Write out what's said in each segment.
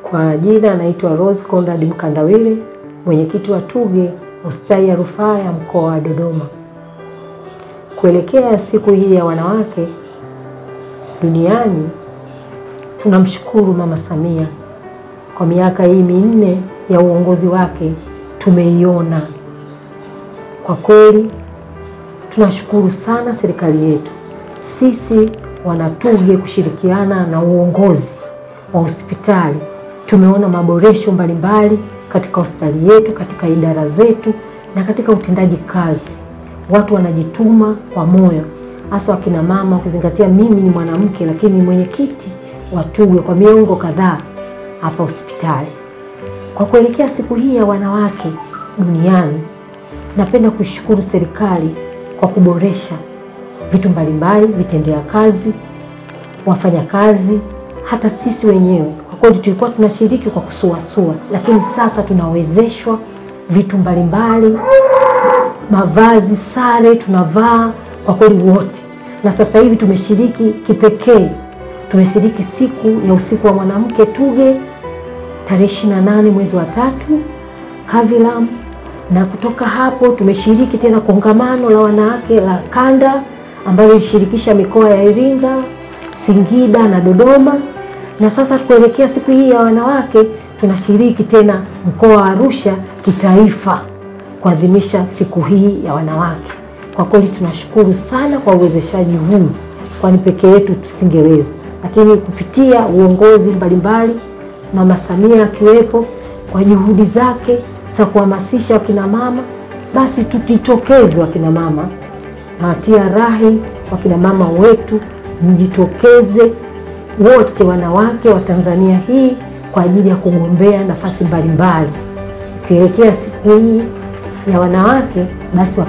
Kwa jina naitwa Rose Conrad Mkandawile, mwenyekiti wa TUGHE hospitali ya rufaa ya mkoa wa Dodoma. Kuelekea siku hii ya wanawake duniani, tunamshukuru Mama Samia kwa miaka hii 4 ya uongozi wake tumeiona. Kwa kweli tunashukuru sana serikali yetu. Sisi wana TUGHE kushirikiana na uongozi wa hospitali tumeona maboresho mbalimbali katika hospitali yetu, katika idara zetu na katika utendaji kazi. Watu wanajituma kwa moyo, hasa wakina mama, ukizingatia mimi ni mwanamke lakini mwenyekiti wa TUGHE kwa miongo kadhaa hapa hospitali. Kwa kuelekea siku hii ya wanawake duniani, napenda kushukuru serikali kwa kuboresha vitu mbalimbali, vitendea kazi, wafanyakazi, hata sisi wenyewe. Kwa kweli tulikuwa tunashiriki kwa kusuasua, lakini sasa tunawezeshwa vitu mbalimbali, mavazi, sare tunavaa kwa kweli wote. Na sasa hivi tumeshiriki kipekee, tumeshiriki siku ya usiku wa mwanamke TUGHE tarehe 28 mwezi wa 3 Kavilam, na kutoka hapo tumeshiriki tena kongamano la wanawake la kanda ambayo ilishirikisha mikoa ya Iringa, Singida na Dodoma. Na sasa kuelekea siku hii ya wanawake tunashiriki tena mkoa wa Arusha kitaifa kuadhimisha siku hii ya wanawake. Kwa kweli tunashukuru sana kwa uwezeshaji huu, kwani peke yetu tusingeweza. Lakini kupitia uongozi mbalimbali, Mama Samia akiwepo kwa juhudi zake za kuhamasisha wakina mama, basi tutitokeze wakina mama. Nawatia rai wakina mama wetu, mjitokeze wote wanawake wa Tanzania hii kwa ajili ya kugombea nafasi mbalimbali. Kuelekea siku hii ya wanawake, basi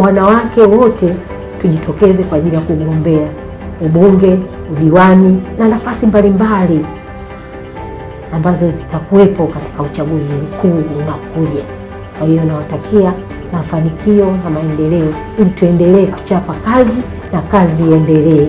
wanawake wote tujitokeze kwa ajili ya kugombea ubunge, udiwani na nafasi mbalimbali ambazo zitakuwepo katika uchaguzi mkuu unaokuja. Kwa hiyo nawatakia mafanikio na maendeleo ili tuendelee kuchapa kazi na kazi iendelee.